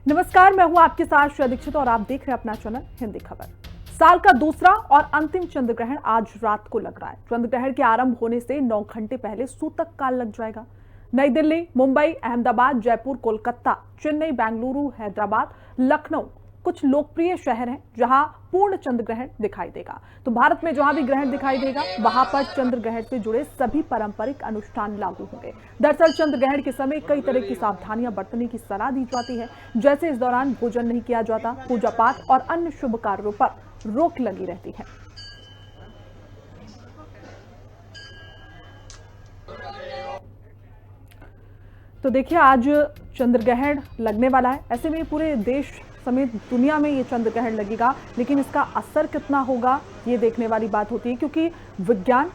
नमस्कार, मैं हूं आपके साथ श्रेया दीक्षित और आप देख रहे हैं अपना चैनल हिंदी खबर। साल का दूसरा और अंतिम चंद्र ग्रहण आज रात को लग रहा है। चंद्र ग्रहण के आरंभ होने से 9 घंटे पहले सूतक काल लग जाएगा। नई दिल्ली, मुंबई, अहमदाबाद, जयपुर, कोलकाता, चेन्नई, बेंगलुरु, हैदराबाद, लखनऊ कुछ लोकप्रिय शहर हैं जहां पूर्ण चंद्र ग्रहण दिखाई देगा। तो भारत में जहां भी ग्रहण दिखाई देगा वहां पर चंद्र ग्रहण से जुड़े सभी पारंपरिक अनुष्ठान लागू होंगे। दरअसल चंद्र ग्रहण के समय कई तरह की सावधानियां बरतने की सलाह दी जाती है, जैसे इस दौरान भोजन नहीं किया जाता, पूजा पाठ और अन्य शुभ कार्यों पर रोक लगी रहती है। तो देखिए, आज चंद्र ग्रहण लगने वाला है। ऐसे में पूरे देश समेत दुनिया में ये चंद्र ग्रहण लगेगा, लेकिन इसका असर कितना होगा ये देखने वाली बात होती है, क्योंकि विज्ञान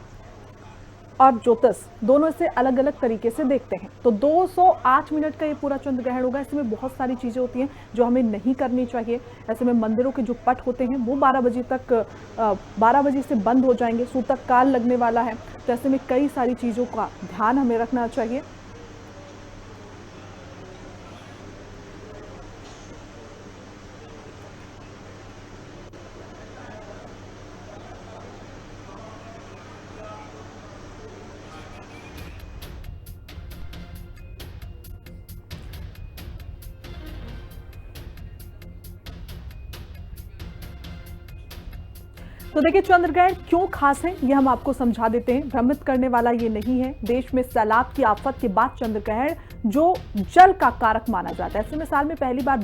और ज्योतिष दोनों इसे अलग अलग तरीके से देखते हैं। तो 208 मिनट का ये पूरा चंद्र ग्रहण होगा। इसमें बहुत सारी चीजें होती हैं जो हमें नहीं करनी चाहिए। ऐसे में मंदिरों के जो पट होते हैं वो 12 बजे से बंद हो जाएंगे। सूतक काल लगने वाला है, तो ऐसे में कई सारी चीजों का ध्यान हमें रखना चाहिए। तो देखिए, चंद्र ग्रहण क्यों खास है ये हम आपको समझा देते हैं। भ्रमित करने वाला ये नहीं है। देश में सैलाब की आफत के बाद चंद्र ग्रहण जो जल का कारक माना जाता है, ऐसे में साल में पहली बार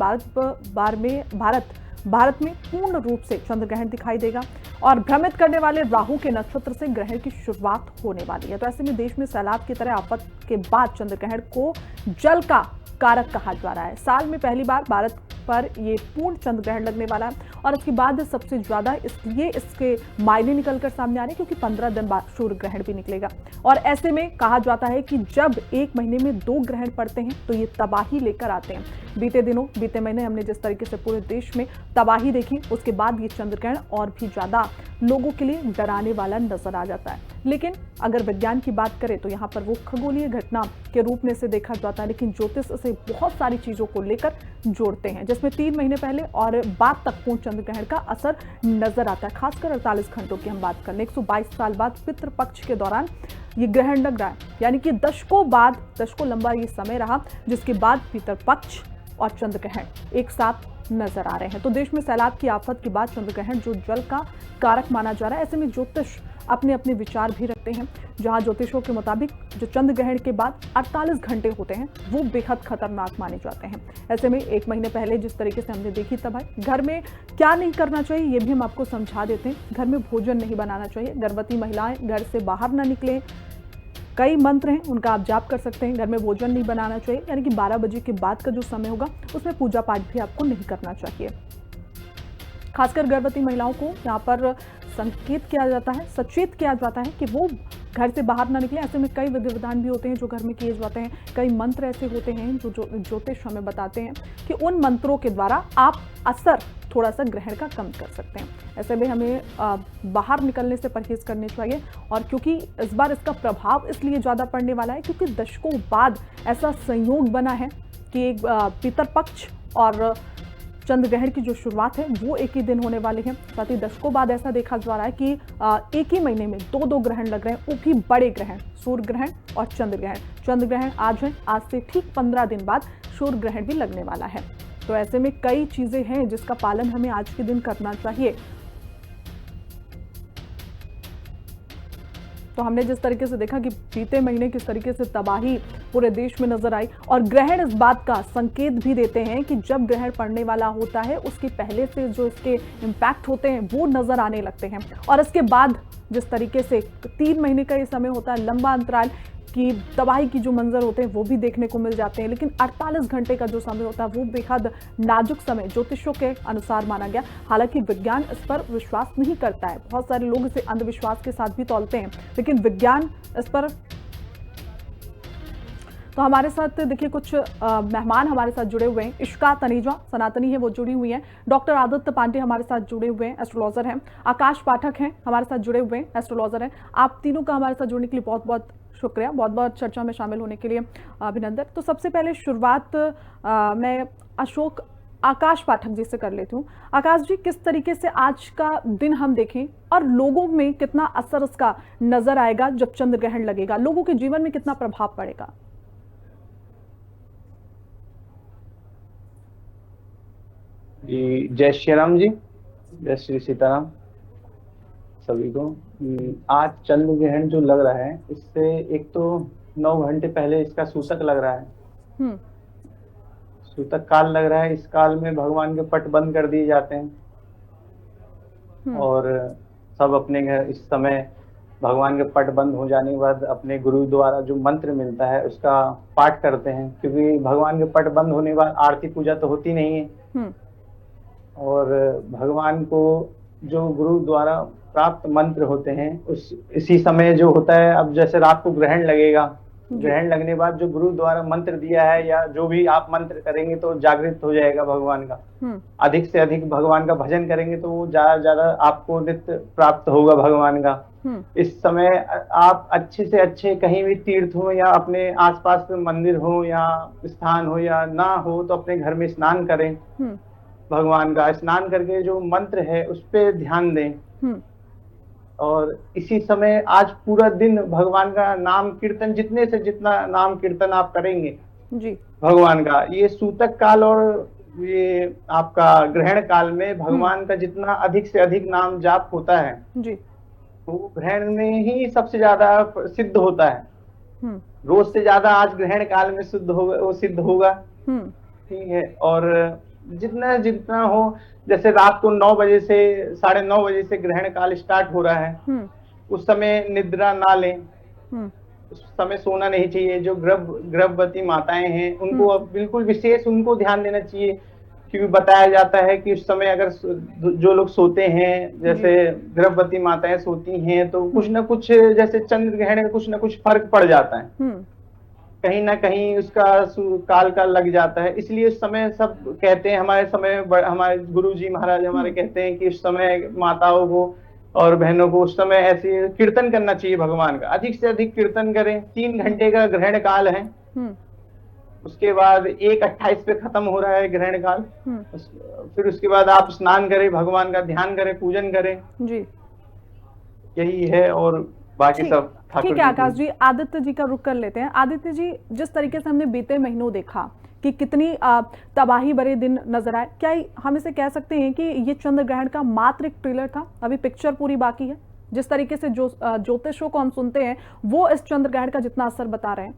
भारत में पूर्ण रूप से चंद्र ग्रहण दिखाई देगा। और भ्रमित करने वाले राहु के नक्षत्र से ग्रहण की शुरुआत होने वाली है। तो ऐसे में देश में सैलाब की तरह आफत के बाद चंद्र ग्रहण को जल का कारक कहा जा रहा है। साल में पहली बार भारत पर ये पूर्ण चंद्र ग्रहण लगने वाला है, और इसके बाद सबसे ज्यादा इसलिए इसके मायने निकलकर सामने आ रहे हैं क्योंकि 15 दिन बाद सूर्य ग्रहण भी निकलेगा। और ऐसे में कहा जाता है कि जब एक महीने में 2 ग्रहण पड़ते हैं तो ये तबाही लेकर आते हैं। बीते महीने हमने जिस तरीके से पूरे देश में तबाही देखी, उसके बाद ये चंद्र ग्रहण और भी ज्यादा लोगों के लिए डराने वाला नजर आ जाता है। लेकिन अगर विज्ञान की बात करें तो यहाँ पर वो खगोलीय घटना के रूप में से देखा जाता है, लेकिन ज्योतिष इसे बहुत सारी चीजों को लेकर जोड़ते हैं, जिसमें 3 महीने पहले और बाद तक पूर्ण चंद्र ग्रहण का असर नजर आता है। खासकर 48 घंटों की हम बात कर लें, 122 साल बाद पितृ पक्ष के दौरान ये ग्रहण लग रहा है, यानी कि दशकों लंबा ये समय रहा, जिसके बाद पितृ पक्ष और चंद्र ग्रहण एक साथ नजर आ रहे हैं। तो देश में सैलाब की आफत के बाद चंद्र ग्रहण जो जल का कारक माना जा रहा है, ऐसे में ज्योतिष अपने अपने विचार भी रखते हैं। जहां ज्योतिषों के मुताबिक जो चंद्र ग्रहण के बाद 48 घंटे होते हैं वो बेहद खतरनाक माने जाते हैं। ऐसे में 1 महीने पहले जिस तरीके से हमने देखी तबाही, घर में क्या नहीं करना चाहिए ये भी हम आपको समझा देते हैं। घर में भोजन नहीं बनाना चाहिए, गर्भवती महिलाएं घर से बाहर ना निकलें, कई मंत्र हैं उनका आप जाप कर सकते हैं। घर में भोजन नहीं बनाना चाहिए, यानी कि 12 बजे के बाद का जो समय होगा उसमें पूजा पाठ भी आपको नहीं करना चाहिए। खासकर गर्भवती महिलाओं को यहाँ पर सचेत किया जाता है कि वो घर से बाहर ना निकले। ऐसे में कई विधि विधान भी होते हैं जो घर में किए जाते हैं। कई मंत्र ऐसे होते हैं जो ज्योतिष हमें बताते हैं कि उन मंत्रों के द्वारा आप असर थोड़ा सा ग्रहण का कम कर सकते हैं। ऐसे में हमें बाहर निकलने से परहेज करने चाहिए। और क्योंकि इस बार इसका प्रभाव इसलिए ज़्यादा पड़ने वाला है क्योंकि दशकों बाद ऐसा संयोग बना है कि एक पितरपक्ष और चंद्र ग्रहण की जो शुरुआत है वो एक ही दिन होने वाली है। साथ ही दशकों बाद ऐसा देखा जा रहा है कि एक ही महीने में 2 ग्रहण लग रहे हैं, वो भी बड़े ग्रहण, सूर्य ग्रहण और चंद्र ग्रहण। चंद्र ग्रहण आज है, आज से ठीक 15 दिन बाद सूर्य ग्रहण भी लगने वाला है। तो ऐसे में कई चीजें हैं जिसका पालन हमें आज के दिन करना चाहिए। तो हमने जिस तरीके से देखा कि बीते महीने किस तरीके से तबाही पूरे देश में नजर आई, और ग्रहण इस बात का संकेत भी देते हैं कि जब ग्रहण पड़ने वाला होता है उसके पहले से जो इसके इम्पैक्ट होते हैं वो नजर आने लगते हैं। और इसके बाद जिस तरीके से 3 महीने का ये समय होता है, लंबा अंतराल की तबाही की जो मंजर होते हैं वो भी देखने को मिल जाते हैं। लेकिन 48 घंटे का जो समय होता है वो बेहद नाजुक समय ज्योतिषों के अनुसार माना गया। हालांकि विज्ञान इस पर विश्वास नहीं करता है, बहुत सारे लोग इसे अंधविश्वास के साथ भी तौलते हैं, लेकिन विज्ञान इस पर। तो हमारे साथ देखिए कुछ मेहमान हमारे साथ जुड़े हुए हैं। इश्का तनीजा सनातनी है, वो जुड़ी हुई हैं। डॉक्टर आदित्य पांडे हमारे साथ जुड़े हुए हैं, एस्ट्रोलॉजर हैं। आकाश पाठक हैं हमारे साथ जुड़े हुए हैं, एस्ट्रोलॉजर हैं। आप तीनों का हमारे साथ जुड़ने के लिए बहुत बहुत शुक्रिया, बहुत बहुत चर्चा में शामिल होने के लिए अभिनंदन। तो सबसे पहले शुरुआत मैं अशोक आकाश पाठक जी से कर लेती हूँ। आकाश जी, किस तरीके से आज का दिन हम देखें और लोगों में कितना असर उसका नजर आएगा जब चंद्र ग्रहण लगेगा, लोगों के जीवन में कितना प्रभाव पड़ेगा? जी, जय श्री राम जी। जय श्री सीताराम सभी को। आज चंद्र ग्रहण जो लग रहा है, इससे एक तो 9 घंटे पहले इसका सूतक लग रहा है। हम्म। सूतक काल लग रहा है। इस काल में भगवान के पट बंद कर दिए जाते हैं हम्म। और सब अपने घर इस समय भगवान के पट बंद हो जाने के बाद अपने गुरु द्वारा जो मंत्र मिलता है उसका पाठ करते हैं, क्योंकि भगवान के पट बंद होने के बाद आरती पूजा तो होती नहीं है। हम्म। और भगवान को जो गुरु द्वारा प्राप्त मंत्र होते हैं उस इसी समय जो होता है, अब जैसे रात को ग्रहण लगेगा, जी। ग्रहण लगने के बाद जो गुरु द्वारा मंत्र दिया है या जो भी आप मंत्र करेंगे तो जागृत हो जाएगा भगवान का। अधिक से अधिक भगवान का भजन करेंगे तो वो ज्यादा ज्यादा आपको नित्य प्राप्त होगा भगवान का। इस समय आप अच्छे से अच्छे कहीं भी तीर्थ हो या अपने आसपास में मंदिर हो या स्थान हो या ना हो तो अपने घर में स्नान करें। भगवान का स्नान करके जो मंत्र है उस पर ध्यान दें। और इसी समय आज पूरा दिन भगवान का नाम कीर्तन, जितने से जितना नाम कीर्तन आप करेंगे जी भगवान का, ये सूतक काल और ये आपका ग्रहण काल में भगवान का जितना अधिक से अधिक नाम जाप होता है जी, वो ग्रहण में ही सबसे ज्यादा सिद्ध होता है। रोज से ज्यादा आज ग्रहण काल में सिद्ध होगा, वो सिद्ध होगा। ठीक है। और जितना जितना हो, जैसे रात को 9 बजे से 9:30 बजे से ग्रहण काल स्टार्ट हो रहा है, उस समय निद्रा ना लें। उस समय सोना नहीं चाहिए। जो गर्भवती माताएं हैं उनको अब बिल्कुल विशेष उनको ध्यान देना चाहिए, क्योंकि बताया जाता है कि उस समय अगर जो लोग सोते हैं, जैसे गर्भवती माताएं सोती हैं, तो कुछ ना कुछ जैसे चंद्र ग्रहण में कुछ ना कुछ फर्क पड़ जाता है, कहीं ना कहीं उसका काल का लग जाता है। इसलिए उस समय सब कहते हैं, हमारे समय हमारे गुरु जी महाराज हमारे कहते हैं कि उस समय माताओं को और बहनों को उस समय ऐसे कीर्तन करना चाहिए भगवान का। अधिक से अधिक कीर्तन करें। 3 घंटे का ग्रहण काल है। उसके बाद 1:28 पे खत्म हो रहा है ग्रहण काल। फिर उसके बाद आप स्नान करें, भगवान का ध्यान करें, पूजन करें जी। यही है। और बाकी सब ठीक है। आकाश जी, आदित्य जी का रुख कर लेते हैं। आदित्य जी, जिस तरीके से हमने बीते महीनों देखा कि कितनी तबाही भरे दिन नजर आए, क्या हम इसे कह सकते हैं कि ये चंद्र ग्रहण का मात्र एक ट्रेलर था, अभी पिक्चर पूरी बाकी है? जिस तरीके से जो ज्योतिषों को हम सुनते हैं वो इस चंद्र ग्रहण का जितना असर बता रहे हैं।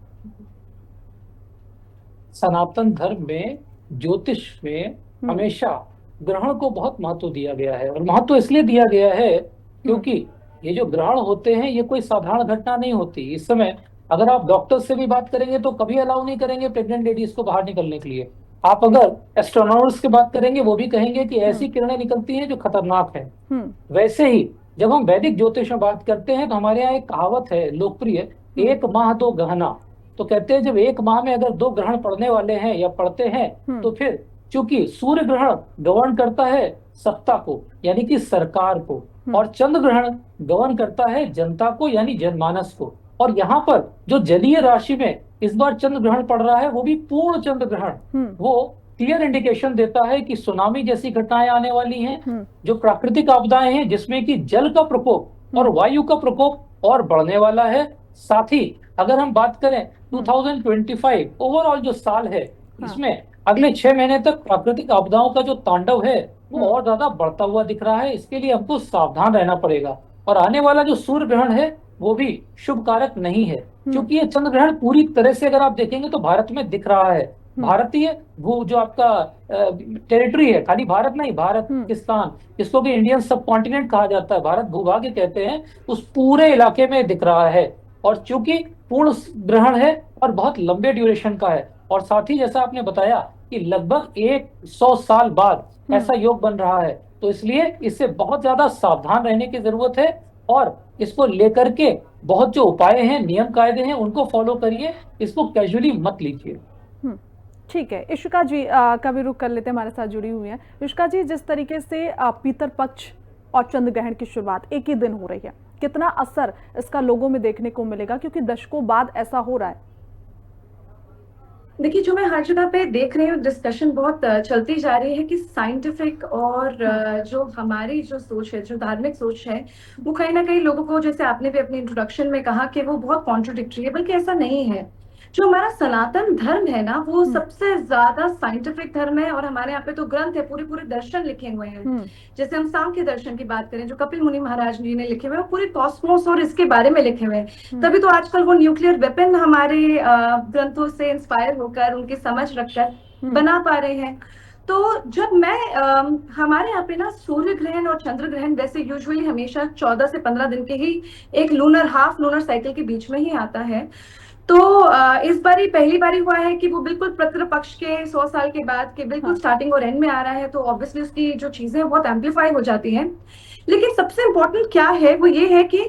सनातन धर्म में, ज्योतिष में हमेशा ग्रहण को बहुत महत्व दिया गया है, और महत्व इसलिए दिया गया है क्योंकि ये जो ग्रहण होते हैं ये कोई साधारण घटना नहीं होती। इस समय अगर आप डॉक्टर से भी बात करेंगे तो कभी अलाउ नहीं करेंगे प्रेग्नेंट लेडीज को बाहर निकलने के लिए। आप अगर एस्ट्रोनॉमर्स की बात करेंगे वो भी कहेंगे कि ऐसी किरणें निकलती हैं जो खतरनाक है। वैसे ही जब हम वैदिक ज्योतिष में बात करते हैं तो हमारे यहाँ एक कहावत है लोकप्रिय, 1 माह 2 गहना। तो कहते हैं जब 1 माह में अगर 2 ग्रहण पड़ने वाले हैं या पड़ते हैं तो फिर चूंकि सूर्य ग्रहण गवर्न करता है सत्ता को यानी कि सरकार को, और चंद्र ग्रहण गवर्न करता है जनता को यानी जनमानस को। और यहाँ पर जो जलीय राशि में इस बार चंद्र ग्रहण पड़ रहा है वो भी पूर्ण चंद्र ग्रहण, वो क्लियर इंडिकेशन देता है कि सुनामी जैसी घटनाएं आने वाली हैं, जो प्राकृतिक आपदाएं हैं जिसमें कि जल का प्रकोप और वायु का प्रकोप और बढ़ने वाला है। साथ ही अगर हम बात करें 2025 ओवरऑल जो साल है, इसमें अगले 6 महीने तक प्राकृतिक आपदाओं का जो तांडव है वो और ज्यादा बढ़ता हुआ दिख रहा है। इसके लिए हमको सावधान रहना पड़ेगा। और आने वाला जो सूर्य ग्रहण है वो भी शुभ कारक नहीं है, क्योंकि ये चंद्र ग्रहण पूरी तरह से अगर आप देखेंगे तो भारत में दिख रहा है। भारतीय भू जो आपका टेरिटरी है, खाली भारत नहीं, भारत पाकिस्तान, इसको भी इंडियन सब कॉन्टिनेंट कहा जाता है, भारत भूभाग कहते हैं, उस पूरे इलाके में दिख रहा है। और चूंकि पूर्ण ग्रहण है और बहुत लंबे ड्यूरेशन का है, और साथ ही जैसा आपने बताया कि लगभग 100 साल बाद ऐसा योग बन रहा है, तो इसलिए इससे बहुत ज्यादा सावधान रहने की जरूरत है। और इसको लेकर के बहुत जो उपाय हैं, नियम कायदे हैं, उनको फॉलो करिए, इसको कैजुअली मत लीजिए। ठीक है। इशिका जी का भी रुख कर लेते हैं, हमारे साथ जुड़ी हुई हैं। इशिका जी, जिस तरीके से पितर पक्ष और चंद्र ग्रहण की शुरुआत एक ही दिन हो रही है, कितना असर इसका लोगों में देखने को मिलेगा, क्योंकि दशकों बाद ऐसा हो रहा है? देखिए, जो मैं हर जगह पे देख रही हूँ, डिस्कशन बहुत चलती जा रही है कि साइंटिफिक और जो हमारी जो सोच है, जो धार्मिक सोच है, वो कहीं ना कहीं लोगों को, जैसे आपने भी अपने इंट्रोडक्शन में कहा, कि वो बहुत कॉन्ट्रोडिक्टरी है, बल्कि ऐसा नहीं है। जो हमारा सनातन धर्म है ना, वो सबसे ज्यादा साइंटिफिक धर्म है। और हमारे यहाँ पे तो ग्रंथ है, पूरे पूरे दर्शन लिखे हुए हैं। जैसे हम सांख्य दर्शन की बात करें, जो कपिल मुनि महाराज जी ने लिखे हुए हैं, वो पूरे कॉस्मोस और इसके बारे में लिखे हुए हैं। तभी तो आजकल वो न्यूक्लियर वेपन हमारे ग्रंथों से इंस्पायर होकर, उनकी समझ रखकर बना पा रहे हैं। तो जब मैं हमारे यहाँ पे ना सूर्य ग्रहण और चंद्र ग्रहण वैसे यूजुअली हमेशा 14 से 15 दिन के ही एक लूनर, हाफ लूनर साइकिल के बीच में ही आता है। तो इस बार ही पहली बारी हुआ है कि वो बिल्कुल पितृ पक्ष के 100 साल के बाद के बिल्कुल स्टार्टिंग और एंड में आ रहा है। तो ऑब्वियसली उसकी जो चीजें बहुत एम्पलीफाई हो जाती हैं। लेकिन सबसे इम्पोर्टेंट क्या है, वो ये है कि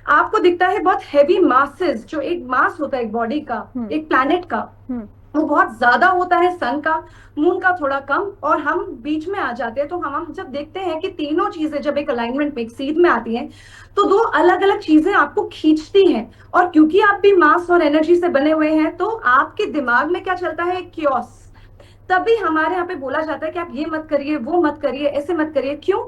आपको दिखता है बहुत हैवी मासेस, जो एक मास होता है एक बॉडी का, एक प्लैनेट का, वो बहुत ज्यादा होता है सन का, मून का थोड़ा कम, और हम बीच में आ जाते हैं। तो हम जब देखते हैं कि तीनों चीजें जब एक अलाइनमेंट में, एक सीध में आती हैं, तो दो अलग अलग चीजें आपको खींचती हैं। और क्योंकि आप भी मास और एनर्जी से बने हुए हैं, तो आपके दिमाग में क्या चलता है, क्योस। तभी हमारे यहाँ पे बोला जाता है कि आप ये मत करिए, वो मत करिए, ऐसे मत करिए। क्यों?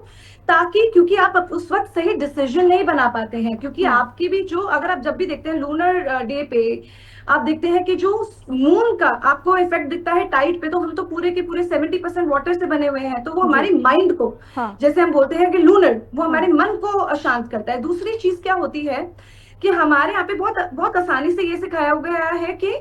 ताकि, क्योंकि आप उस वक्त सही डिसीजन नहीं बना पाते हैं। क्योंकि आपकी भी जो, अगर आप जब भी देखते हैं लूनर डे पे, आप देखते हैं कि जो मून का आपको इफेक्ट दिखता है टाइड पे, तो हम तो पूरे के पूरे 70% वाटर से बने हुए हैं। तो वो हमारी माइंड को, जैसे हम बोलते हैं कि लूनर, वो हमारे मन को अशांत करता है। दूसरी चीज क्या होती है कि हमारे यहाँ पे बहुत बहुत आसानी से ये सिखाया गया है कि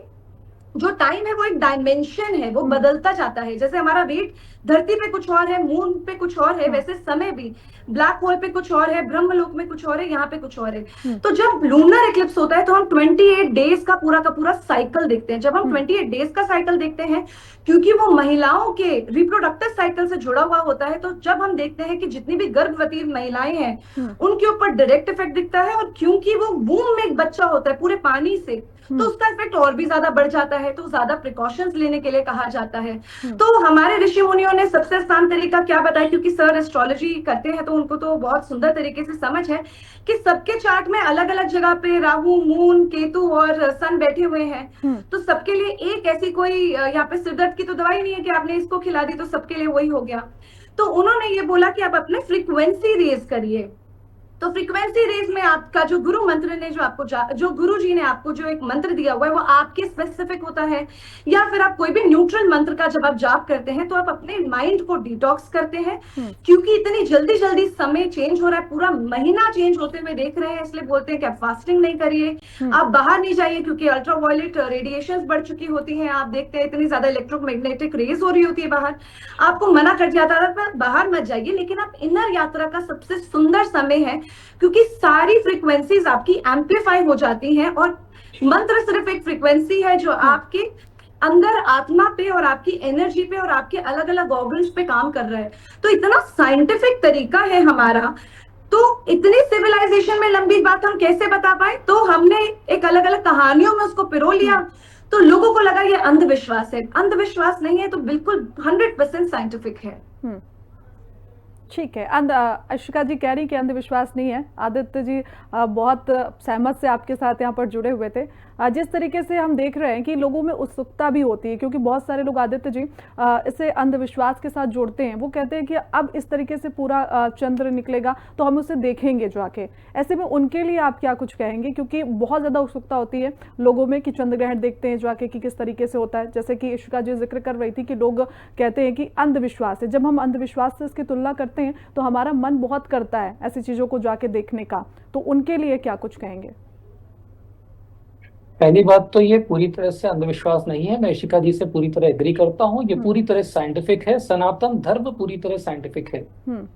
जो टाइम है वो एक डायमेंशन है, वो बदलता जाता है। जैसे हमारा वेट धरती पे कुछ और है, मून पे कुछ और है, वैसे समय भी ब्लैक होल पे कुछ और है, ब्रह्मलोक में कुछ और है, यहाँ पे कुछ और है। तो जब लूनर इक्लिप्स होता है, तो हम 28 डेज का पूरा साइकिल देखते हैं। जब हम 28 डेज का साइकिल देखते हैं, क्योंकि वो महिलाओं के रिप्रोडक्टिव साइकिल से जुड़ा हुआ होता है, तो जब हम देखते हैं कि जितनी भी गर्भवती महिलाएं हैं, उनके ऊपर डायरेक्ट इफेक्ट दिखता है। और क्योंकि वो वूम में एक बच्चा होता है पूरे पानी से, तो उसका इफेक्ट और भी ज्यादा बढ़ जाता है। तो ज्यादा प्रिकॉशंस लेने के लिए कहा जाता है। तो हमारे ऋषि मुनियों ने सबसे आसान तरीका क्या बताया, क्योंकि सर एस्ट्रोलॉजी करते हैं, तो उनको तो बहुत सुंदर तरीके से समझ है कि सबके चार्ट में अलग अलग जगह पे राहु, मून, केतु और सन बैठे हुए हैं। तो सबके लिए एक ऐसी कोई यहाँ पे सिरदर्द की तो दवाई नहीं है कि आपने इसको खिला दी तो सबके लिए वही हो गया। तो उन्होंने ये बोला कि आप अपने फ्रीक्वेंसी रेज करिए। तो फ्रीक्वेंसी रेज में आपका जो गुरु मंत्र ने, जो आपको जो गुरु जी ने आपको जो एक मंत्र दिया हुआ है, वो आपके स्पेसिफिक होता है। या फिर आप कोई भी न्यूट्रल मंत्र का जब आप जाप करते हैं, तो आप अपने माइंड को डिटॉक्स करते हैं। क्योंकि इतनी जल्दी जल्दी समय चेंज हो रहा है, पूरा महीना चेंज होते हुए देख रहे हैं, इसलिए बोलते हैं कि आप फास्टिंग नहीं करिए, आप बाहर नहीं जाइए, क्योंकि अल्ट्रावायलेट रेडिएशन बढ़ चुकी होती है। आप देखते हैं इतनी ज्यादा इलेक्ट्रोमैग्नेटिक रेज हो रही होती है बाहर, आपको मना कर जाता है बाहर मत जाइए। लेकिन आप इनर यात्रा का सबसे सुंदर समय है, क्योंकि सारी फ्रीक्वेंसीज आपकी एम्पलीफाई हो जाती हैं। और मंत्र सिर्फ एक फ्रीक्वेंसी है जो आपके अंदर आत्मा पे और आपकी एनर्जी पे और आपके अलग अलग ऑर्गन्स पे काम कर रहा है। तो इतना साइंटिफिक तरीका है हमारा। तो इतनी सिविलाइजेशन में लंबी बात हम कैसे बता पाए, तो हमने एक अलग अलग कहानियों में उसको पिरो लिया। तो लोगों को लगा ये अंधविश्वास है। अंधविश्वास नहीं है, तो बिल्कुल 100% साइंटिफिक है। ठीक है। अशिका जी कह रही कि अंधविश्वास नहीं है। आदित्य जी बहुत सहमत से आपके साथ यहाँ पर जुड़े हुए थे। जिस तरीके से हम देख रहे हैं कि लोगों में उत्सुकता भी होती है, क्योंकि बहुत सारे लोग आदित्य जी इसे अंधविश्वास के साथ जोड़ते हैं। वो कहते हैं कि अब इस तरीके से पूरा चंद्र निकलेगा तो हम उसे देखेंगे जाके। ऐसे में उनके लिए आप क्या कुछ कहेंगे, क्योंकि बहुत ज्यादा उत्सुकता होती है लोगों में कि चंद्र ग्रहण देखते हैं जाके कि किस तरीके से होता है। जैसे कि अशिका जी जिक्र कर रही थी कि लोग कहते हैं कि अंधविश्वास है। जब हम अंधविश्वास से इसकी तुलना करते हैं तो हमारा मन बहुत करता है ऐसी चीजों को जाके देखने का। तो उनके लिए क्या कुछ कहेंगे? पहली बात तो ये पूरी तरह से अंधविश्वास नहीं है, मैं इशिका जी से पूरी तरह एग्री करता हूँ। ये पूरी तरह साइंटिफिक है, सनातन धर्म पूरी तरह साइंटिफिक है।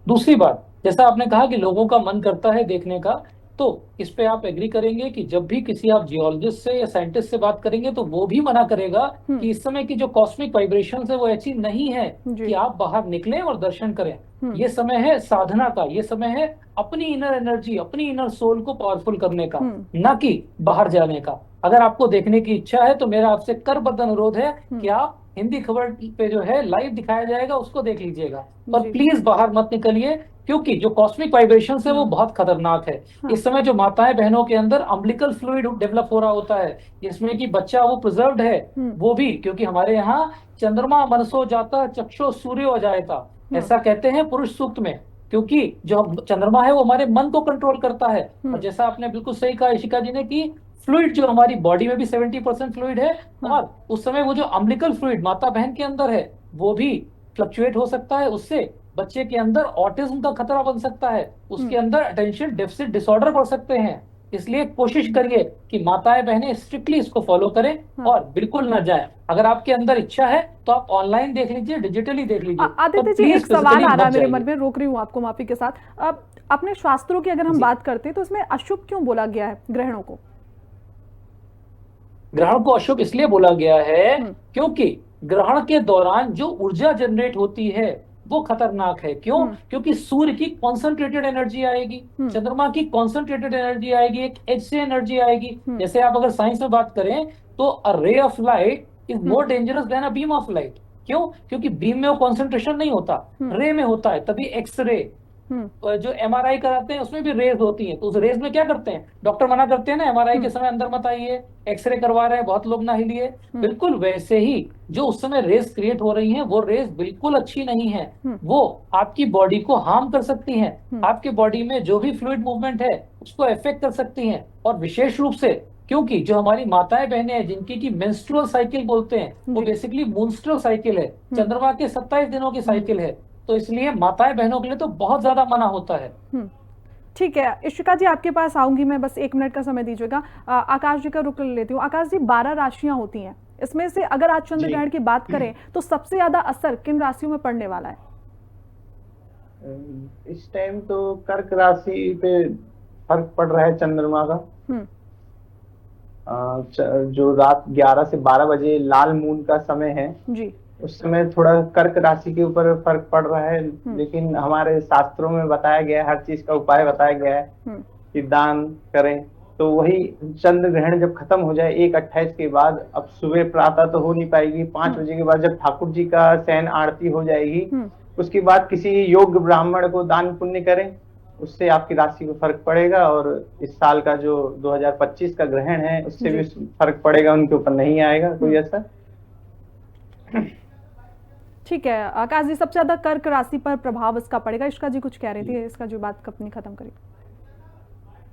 दूसरी बात, जैसा आपने कहा कि लोगों का मन करता है देखने का, तो इस पे आप एग्री करेंगे कि जब भी किसी आप जियोलॉजिस्ट से या साइंटिस्ट से बात करेंगे तो वो भी मना करेगा कि इस समय की जो कॉस्मिक वाइब्रेशन है वो ऐसी नहीं है कि आप बाहर निकलें और दर्शन करें। ये समय है साधना का, ये समय है अपनी इनर एनर्जी, अपनी इनर सोल को पावरफुल करने का, ना कि बाहर जाने का। अगर आपको देखने की इच्छा है तो मेरा आपसे करबद्ध अनुरोध है कि आप हिंदी खबर पे जो है लाइव दिखाया जाएगा, उसको देख लीजिएगा। और जी। प्लीज बाहर मत निकलिए, क्योंकि जो कॉस्मिक वाइब्रेशन है वो बहुत खतरनाक है। हाँ। इस समय जो माताएं बहनों के अंदर अम्बिलिकल फ्लूइड डेवलप हो रहा होता है, जिसमें कि बच्चा वो प्रिजर्व्ड है, वो भी क्योंकि हमारे यहाँ चंद्रमा मनसो जाता चक्षु सूर्यो अजायता, ऐसा कहते हैं पुरुष सूक्त में। क्योंकि जो चंद्रमा है वो हमारे मन को कंट्रोल करता है। और जैसा आपने बिल्कुल सही कहा इशिका जी ने कि फ्लूइड जो हमारी बॉडी में भी 70% फ्लूइड है, और उस समय वो जो अम्बिलिकल फ्लूइड माता बहन के अंदर है वो भी फ्लक्चुएट हो सकता है। उससे बच्चे के अंदर ऑटिज्म का खतरा बन सकता है, उसके अंदर अटेंशन डेफिसिट डिसऑर्डर बढ़ सकते हैं। इसलिए कोशिश करिए कि माताएं बहनें स्ट्रिक्टली इसको फॉलो करें और बिल्कुल ना जाए। अगर आपके अंदर इच्छा है तो आप ऑनलाइन देख लीजिए, डिजिटली देख लीजिए। आदित्य जी, एक सवाल आ रहा है मेरे मन में, रोक रही हूँ आपको माफी के साथ। अब अपने शास्त्रों की अगर हम बात करते हैं तो इसमें अशुभ क्यों बोला गया है ग्रहणों को? ग्रहण को अशुभ इसलिए बोला गया है क्योंकि ग्रहण के दौरान जो ऊर्जा जनरेट होती है वो खतरनाक है। क्यों? क्योंकि सूर्य की कॉन्सेंट्रेटेड एनर्जी आएगी, चंद्रमा की कॉन्सेंट्रेटेड एनर्जी आएगी, एक एज से एनर्जी आएगी। जैसे आप अगर साइंस में बात करें तो a ray of light is more dangerous than a beam of light. क्यों? क्योंकि बीम में वो कॉन्सेंट्रेशन नहीं होता, रे में होता है। तभी एक्सरे जो एमआरआई कराते हैं उसमें भी रेज होती है, तो उस रेज में क्या करते हैं, डॉक्टर मना करते हैं ना एमआरआई के समय अंदर मत आइए, एक्सरे करवा रहे हैं बहुत लोग ना हिलिए। बिल्कुल वैसे ही जो उस समय रेज क्रिएट हो रही हैं वो रेज बिल्कुल अच्छी नहीं है, वो आपकी बॉडी को हार्म कर सकती हैं, आपके बॉडी में जो भी फ्लूइड मूवमेंट है उसको अफेक्ट कर सकती हैं। और विशेष रूप से क्योंकि जो हमारी माताएं बहनें हैं जिनकी की मेंस्ट्रुअल साइकिल बोलते हैं, वो बेसिकली मूनस्ट्रल साइकिल है, चंद्रमा के 27 दिनों की साइकिल है, तो इसलिए माताएं बहनों के लिए तो बहुत ज्यादा मना होता है। ठीक है इशिका जी, आपके पास आऊंगी मैं, बस 1 मिनट का समय दीजिएगा। आकाश जी का रुक लेती हूँ। आकाश जी, 12 राशियां होती हैं, इसमें से अगर आज चंद्र ग्रहण की बात करें तो सबसे ज्यादा असर किन राशियों में पड़ने वाला है? इस टाइम तो कर्क राशि पे फर्क पड़ रहा है चंद्रमा का। जो रात 11 से 12 बजे लाल मून का समय है जी, उस समय थोड़ा कर्क राशि के ऊपर फर्क पड़ रहा है। लेकिन हमारे शास्त्रों में बताया गया है, हर चीज का उपाय बताया गया है कि दान करें। तो वही चंद्र ग्रहण जब खत्म हो जाए 1:28 के बाद, अब सुबह प्रातः तो हो नहीं पाएगी, 5 बजे के बाद जब ठाकुर जी का शयन आरती हो जाएगी, उसके बाद किसी योग्य ब्राह्मण को दान पुण्य करें, उससे आपकी राशि को फर्क पड़ेगा। और इस साल का जो 2025 का ग्रहण है उससे भी फर्क पड़ेगा, उनके ऊपर नहीं आएगा कोई ऐसा। ठीक है आकाश जी, सबसे ज्यादा कर्क राशि पर प्रभाव इसका पड़ेगा। इशिका जी कुछ कह रही थी, इसका जो बात अपनी खत्म करिए।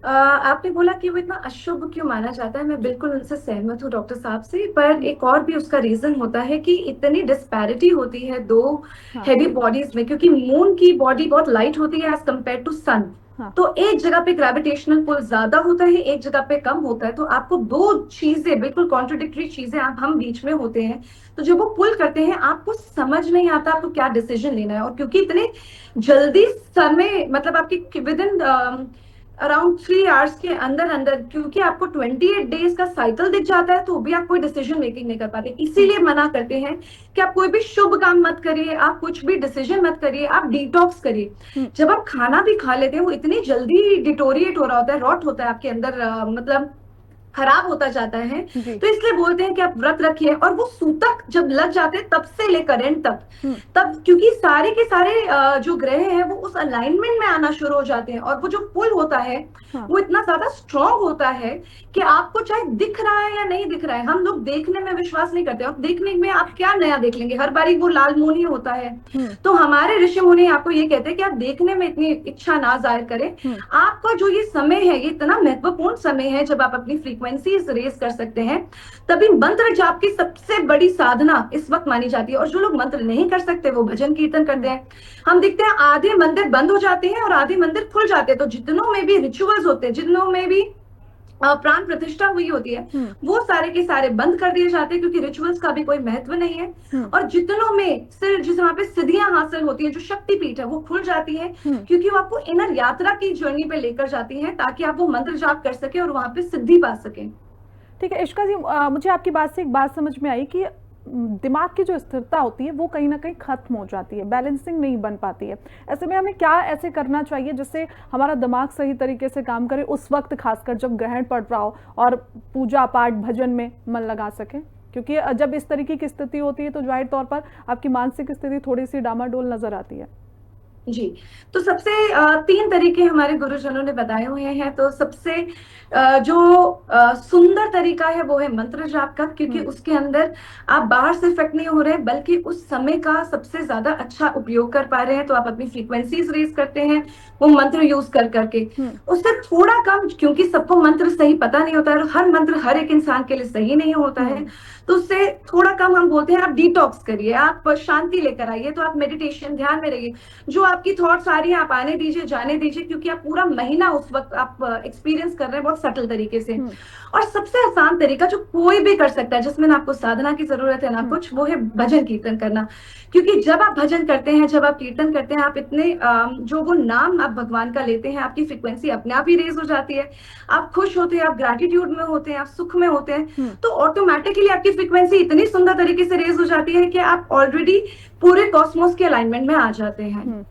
आपने बोला कि वो इतना अशुभ क्यों माना जाता है, मैं बिल्कुल उनसे सहमत हूँ डॉक्टर साहब से, पर एक और भी उसका रीजन होता है कि इतनी डिस्पैरिटी होती है दो हैवी बॉडीज में, क्योंकि मून की बॉडी बहुत लाइट होती है एज कम्पेयर टू सन। तो एक जगह पे ग्रेविटेशनल पुल ज्यादा होता है, एक जगह पे कम होता है, तो आपको दो चीजें बिल्कुल कॉन्ट्रोडिक्टरी चीजें हम बीच में होते हैं। तो जब वो पुल करते हैं आपको समझ नहीं आता आपको क्या डिसीजन लेना है। और क्योंकि इतने जल्दी समय, मतलब आपकी विद इन अराउंड 3 आवर्स के अंदर क्योंकि आपको 28 डेज का साइकिल दिख जाता है, तो भी आप कोई डिसीजन मेकिंग नहीं कर पाते। इसीलिए मना करते हैं कि आप कोई भी शुभ काम मत करिए, आप कुछ भी डिसीजन मत करिए, आप डिटॉक्स करिए। जब आप खाना भी खा लेते हैं वो इतनी जल्दी डिटोरिएट हो रहा होता है, रॉट होता है आपके अंदर, मतलब खराब होता जाता है। तो इसलिए बोलते हैं कि आप व्रत रखिए। और वो सूतक जब लग जाते हैं तब से लेकर एंड तक, तब क्योंकि सारे के सारे जो ग्रह हैं वो उस अलाइनमेंट में आना शुरू हो जाते हैं, और वो जो पुल होता है वो इतना ज्यादा स्ट्रांग होता है कि आपको चाहे दिख रहा है या नहीं दिख रहा है, हम लोग देखने में विश्वास नहीं करते। और देखने में आप क्या नया देख लेंगे, हर बारी वो लाल मून ही होता है। तो हमारे ऋषि मुनि आपको ये कहते हैं कि आप देखने में इतनी इच्छा ना जाहिर करें। आपका जो ये समय है ये इतना महत्वपूर्ण समय है जब आप अपनी फ्रीक्वेंसीज रेज कर सकते हैं। तभी मंत्र जाप की सबसे बड़ी साधना इस वक्त मानी जाती है। और जो लोग मंत्र नहीं कर सकते वो भजन कीर्तन करते हैं। हम देखते हैं आधे मंदिर बंद हो जाते हैं और आधे मंदिर खुल जाते हैं। तो जितनों में भी रिचुअल्स होते हैं, जितनों में भी प्राण प्रतिष्ठा हुई होती है, वो सारे के सारे बंद कर दिए जाते हैं, क्योंकि रिचुअल्स का भी कोई महत्व नहीं है। और जितनों में सिर्फ जिस वहां पे सिद्धियां हासिल होती हैं, जो शक्तिपीठ है, वो खुल जाती है, क्योंकि वो आपको इनर यात्रा की जर्नी पे लेकर जाती है, ताकि आप वो मंत्र जाप कर सके और वहां पे सिद्धि पा सके। ठीक है इशिका जी, मुझे आपकी बात से एक बात समझ में आई कि दिमाग की जो स्थिरता होती है वो कहीं ना कहीं खत्म हो जाती है, बैलेंसिंग नहीं बन पाती है। ऐसे में हमें क्या ऐसे करना चाहिए जिससे हमारा दिमाग सही तरीके से काम करे उस वक्त, खासकर जब ग्रहण पड़ रहा हो और पूजा पाठ भजन में मन लगा सके? क्योंकि जब इस तरीके की स्थिति होती है तो जाहिर तौर पर आपकी मानसिक स्थिति थोड़ी सी डामाडोल नजर आती है। जी, तो सबसे 3 तरीके हमारे गुरुजनों ने बताए हुए हैं। तो सबसे जो सुंदर तरीका है वो है मंत्र जाप का, क्योंकि उसके अंदर आप बाहर से इफेक्ट नहीं हो रहे हैं, बल्कि उस समय का सबसे ज्यादा अच्छा उपयोग कर पा रहे हैं। तो आप अपनी फ्रीक्वेंसीज रेज करते हैं वो मंत्र यूज कर करके। उससे थोड़ा कम, क्योंकि सबको मंत्र सही पता नहीं होता है और हर मंत्र हर एक इंसान के लिए सही नहीं होता है, तो उससे थोड़ा कम हम बोलते हैं आप डिटॉक्स करिए, आप शांति लेकर आइए। तो आप मेडिटेशन, ध्यान में रहिए, जो आपकी थॉट्स आ रही है आप आने दीजिए, जाने दीजिए, क्योंकि आप पूरा महीना उस वक्त आप एक्सपीरियंस कर रहे हैं बहुत सटल तरीके से। और सबसे आसान तरीका जो कोई भी कर सकता है, जिसमें ना आपको साधना की जरूरत है ना कुछ, वो है भजन कीर्तन करना। क्योंकि जब आप भजन करते हैं, जब आप कीर्तन करते हैं, आप इतने जो वो नाम आप भगवान का लेते हैं, आपकी फ्रिक्वेंसी अपने आप ही रेज हो जाती है, आप खुश होते हैं, आप ग्रेटिट्यूड में होते हैं, आप सुख में होते हैं, तो ऑटोमेटिकली आपकी फ्रिक्वेंसी इतनी सुंदर तरीके से रेज हो जाती है कि आप ऑलरेडी पूरे कॉस्मोस के अलाइनमेंट में आ जाते हैं।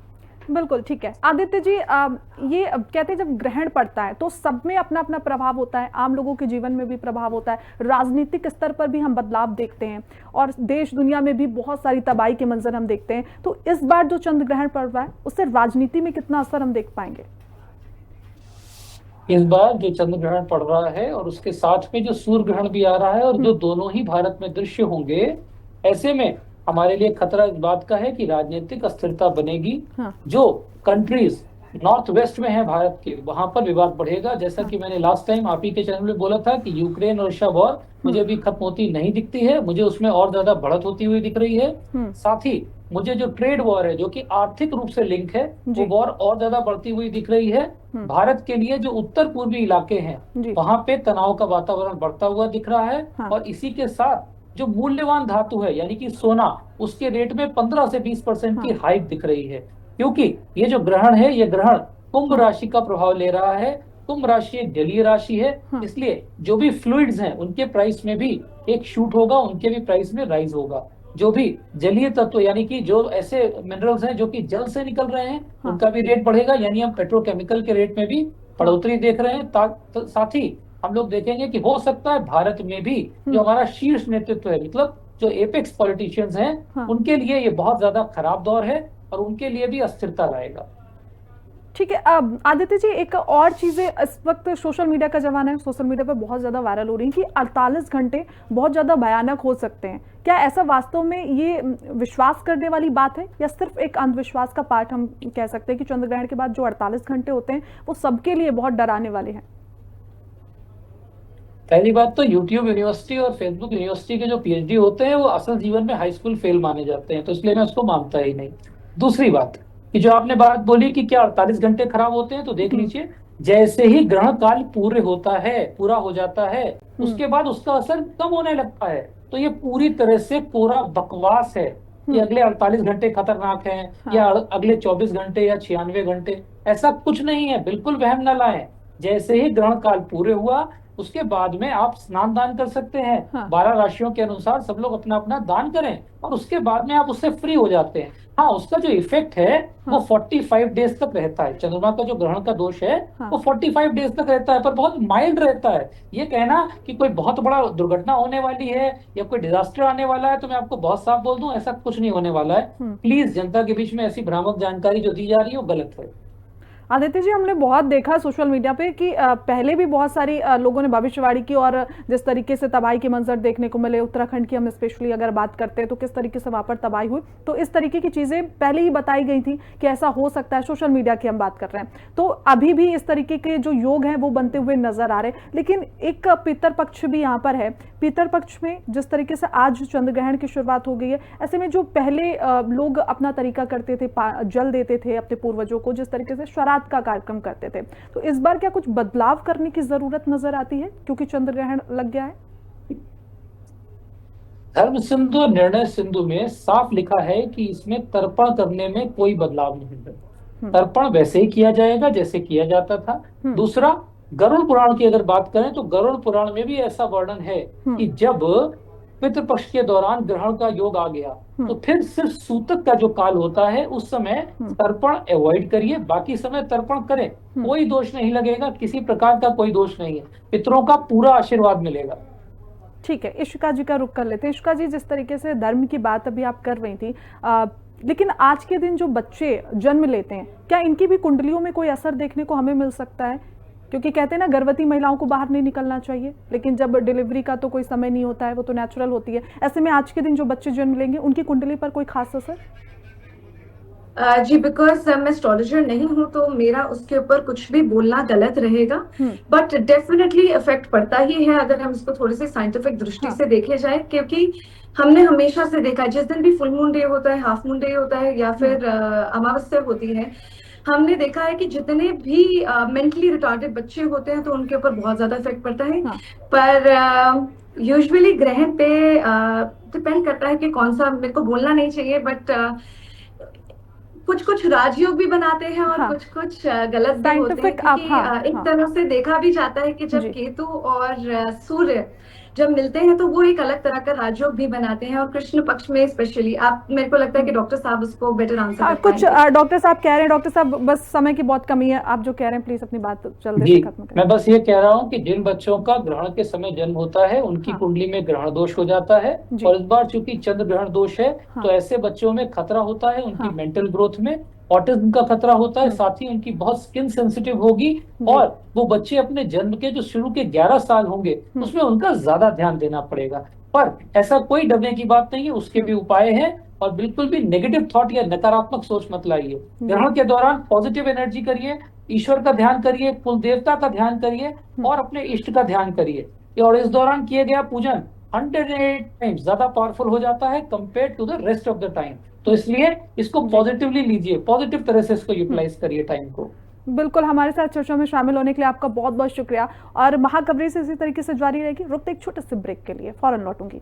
बिल्कुल ठीक है। आदित्य जी, ये कहते हैं जब ग्रहण पड़ता है तो सब में अपना अपना प्रभाव होता है, आम लोगों के जीवन में भी प्रभाव होता है, राजनीतिक स्तर पर भी हम बदलाव देखते हैं और देश दुनिया में भी बहुत सारी तबाही के मंजर हम देखते हैं। तो इस बार जो चंद्र ग्रहण पड़ रहा है उससे राजनीति में कितना असर हम देख पाएंगे? इस बार जो चंद्र ग्रहण पड़ रहा है और उसके साथ में जो सूर्य ग्रहण भी आ रहा है और जो दोनों ही भारत में दृश्य होंगे, ऐसे में हमारे लिए खतरा इस बात का है कि राजनीतिक अस्थिरता बनेगी। जो कंट्रीज नॉर्थ वेस्ट में है भारत के, वहां पर विवाद बढ़ेगा। जैसा कि मैंने लास्ट टाइम आप ही के चैनल में बोला था कि यूक्रेन और रशिया वॉर मुझे भी खत्म होती नहीं दिखती है, मुझे उसमें और ज्यादा बढ़त होती हुई दिख रही है। साथ ही मुझे जो ट्रेड वॉर है, जो कि आर्थिक रूप से लिंक है, वो वॉर और ज्यादा बढ़ती हुई दिख रही है। भारत के लिए जो उत्तर पूर्वी इलाके हैं वहां पे तनाव का वातावरण बढ़ता हुआ दिख रहा है। और इसी के साथ जो मूल्यवान धातु है यानी कि सोना, उसके रेट में 15 से 20% की हाइक दिख रही है। क्योंकि ये जो ग्रहण है, ये ग्रहण कुंभ राशि का प्रभाव ले रहा है। कुंभ राशि एक जलीय राशि है, इसलिए जो भी फ्लूइड्स हैं उनके प्राइस में भी एक शूट होगा, उनके भी प्राइस में राइज होगा। जो भी जलीय तत्व यानी कि जो ऐसे मिनरल्स हैं जो कि जल से निकल रहे हैं, उनका भी रेट बढ़ेगा। यानी हम पेट्रोकेमिकल के रेट में भी बढ़ोतरी देख रहे हैं। साथ ही हम लोग देखेंगे कि हो सकता है भारत में भी जो हमारा शीर्ष नेतृत्व है, मतलब जो एपेक्स पॉलिटिशियंस हैं, उनके लिए ये बहुत ज्यादा खराब दौर है और उनके लिए भी अस्थिरता लाएगा। ठीक है। अब आदित्य जी, एक और चीजें, इस वक्त सोशल मीडिया का जमाना है, सोशल मीडिया पर बहुत ज्यादा वायरल हो रही है कि 48 घंटे बहुत ज्यादा भयानक हो सकते हैं। क्या ऐसा वास्तव में ये विश्वास करने वाली बात है या सिर्फ एक अंधविश्वास का पार्ट हम कह सकते हैं कि चंद्र ग्रहण के बाद जो 48 घंटे होते हैं वो सबके लिए बहुत डराने वाले हैं? पहली बात तो यूट्यूब यूनिवर्सिटी और फेसबुक यूनिवर्सिटी के जो पीएचडी होते हैं वो असल जीवन में हाई स्कूल फेल माने जाते हैं, तो इसलिए मैं उसको मानता ही नहीं। दूसरी बात कि जो आपने बात बोली कि क्या 48 घंटे खराब होते हैं, तो देख लीजिए, जैसे ही ग्रहण काल पूरा हो जाता है, उसके बाद उसका असर कम होने लगता है। तो ये पूरी तरह से पूरा बकवास है कि अगले 48 घंटे खतरनाक हैं या अगले 24 घंटे या 96 घंटे, ऐसा कुछ नहीं है। बिल्कुल वहम न लाएं। जैसे ही ग्रहण काल पूरे हुआ उसके बाद में आप स्नान दान कर सकते हैं। 12 राशियों के अनुसार सब लोग अपना अपना दान करें और उसके बाद में आप उससे फ्री हो जाते हैं। हाँ, उसका जो इफेक्ट है वो 45 डेज तक रहता है। चंद्रमा का जो ग्रहण का दोष है वो 45 डेज तक रहता है, पर बहुत माइल्ड रहता है। ये कहना कि कोई बहुत बड़ा दुर्घटना होने वाली है या कोई डिजास्टर आने वाला है, तो मैं आपको बहुत साफ बोल दूं, ऐसा कुछ नहीं होने वाला है। प्लीज जनता के बीच में ऐसी भ्रामक जानकारी जो दी जा रही है वो गलत है। आदित्य जी, हमने बहुत देखा सोशल मीडिया पे कि पहले भी बहुत सारी लोगों ने भविष्यवाणी की और जिस तरीके से तबाही के मंजर देखने को मिले, उत्तराखंड की हम स्पेशली अगर बात करते हैं तो किस तरीके से वहां पर तबाही हुई, तो इस तरीके की चीजें पहले ही बताई गई थी कि ऐसा हो सकता है। सोशल मीडिया की हम बात कर रहे हैं तो अभी भी इस तरीके के जो योग हैं वो बनते हुए नजर आ रहे हैं। लेकिन एक पितर पक्ष भी यहाँ पर है। पितर पक्ष में जिस तरीके से आज चंद्र ग्रहण की शुरुआत हो गई है, ऐसे में जो पहले लोग अपना तरीका करते थे, जल देते थे अपने पूर्वजों को, जिस तरीके से श्राद्ध का कार्यक्रम करते थे, तो इस बार क्या कुछ बदलाव करने की जरूरत नजर आती है क्योंकि चंद्र ग्रहण लग गया है? धर्म सिंधु और निर्णय सिंधु में साफ लिखा है कि इसमें तर्पण करने में कोई बदलाव नहीं है। तर्पण वैसे ही किया जाएगा जैसे किया जाता था। दूसरा, गरुड़ पुराण की अगर बात करें तो गरुड़ पुराण में भी ऐसा वर्णन है कि जब पितृपक्ष के दौरान ग्रहण का योग आ गया तो फिर सिर्फ सूतक का जो काल होता है उस समय तर्पण अवॉइड करिए, बाकी समय तर्पण करें, कोई दोष नहीं लगेगा, किसी प्रकार का कोई दोष नहीं है, पितरों का पूरा आशीर्वाद मिलेगा। ठीक है, इशिका जी का रुख कर लेते हैं। इशिका जी, जिस तरीके से धर्म की बात अभी आप कर रही थी, लेकिन आज के दिन जो बच्चे जन्म लेते हैं, क्या इनकी भी कुंडलियों में कोई असर देखने को हमें मिल सकता है? क्योंकि कहते हैं ना, गर्भवती महिलाओं को बाहर नहीं निकलना चाहिए, लेकिन जब डिलीवरी का तो कोई समय नहीं होता है, वो तो नेचुरल होती है। ऐसे में आज के दिन जो बच्चे जन्म लेंगे, उनकी कुंडली पर कोई खास असर? जी, बिकॉज मैं एस्ट्रोलॉजर नहीं हूं तो मेरा उसके ऊपर कुछ भी बोलना गलत रहेगा, बट डेफिनेटली इफेक्ट पड़ता ही है अगर हम इसको थोड़ी सी साइंटिफिक दृष्टि से देखे जाए। क्योंकि हमने हमेशा से देखा, जिस दिन भी फुल मून डे होता है, हाफ मून डे होता है, या फिर अमावस्या होती है, हमने देखा है कि जितने भी मेंटली रिटार्डेड बच्चे होते हैं तो उनके ऊपर बहुत ज्यादा इफेक्ट पड़ता है। पर यूजुअली ग्रहण पे डिपेंड करता है कि कौन सा, मेरे को बोलना नहीं चाहिए, बट कुछ कुछ राजयोग भी बनाते हैं और कुछ कुछ गलत भी होते हैं, क्योंकि एक तरह से देखा भी जाता है कि जब केतु और सूर्य जब मिलते हैं तो वो एक अलग तरह का राजयोग भी बनाते हैं, और कृष्ण पक्ष में स्पेशली। आप, मेरे को लगता है कि डॉक्टर साहब उसको बेटर आंसर कुछ डॉक्टर साहब कह रहे हैं। डॉक्टर साहब, बस समय की बहुत कमी है, आप जो कह रहे हैं प्लीज अपनी बात जल्दी से खत्म करें। मैं बस ये कह रहा हूँ कि जिन बच्चों का ग्रहण के समय जन्म होता है उनकी कुंडली में ग्रहण दोष हो जाता है, और इस बार चूंकि चंद्र ग्रहण दोष है तो ऐसे बच्चों में खतरा होता है उनकी मेंटल ग्रोथ में, ऑटिज्म का खतरा होता है, साथ ही उनकी बहुत स्किन सेंसिटिव होगी, और वो बच्चे अपने जन्म के जो शुरू के 11 साल होंगे उसमें उनका ज्यादा ध्यान देना पड़ेगा। पर ऐसा कोई डरने की बात नहीं है, उसके भी उपाय हैं, और बिल्कुल भी नेगेटिव थॉट या नकारात्मक सोच मत लाइए। ग्रहण के दौरान पॉजिटिव एनर्जी करिए, ईश्वर का ध्यान करिए, कुल देवता का ध्यान करिए, और अपने इष्ट का ध्यान करिए। और इस दौरान किए गया पूजन 108 टाइम्स ज्यादा पावरफुल हो जाता है compare to the rest of the time. तो इसलिए इसको पॉजिटिवली लीजिए, पॉजिटिव तरह से इसको यूटिलाइज करिए टाइम को। बिल्कुल, हमारे साथ चर्चा में शामिल होने के लिए आपका बहुत बहुत शुक्रिया, और महाकवरेज इसी तरीके से जारी रहेगी। रुकते एक छोटे से ब्रेक के लिए, फौरन लौटूंगी।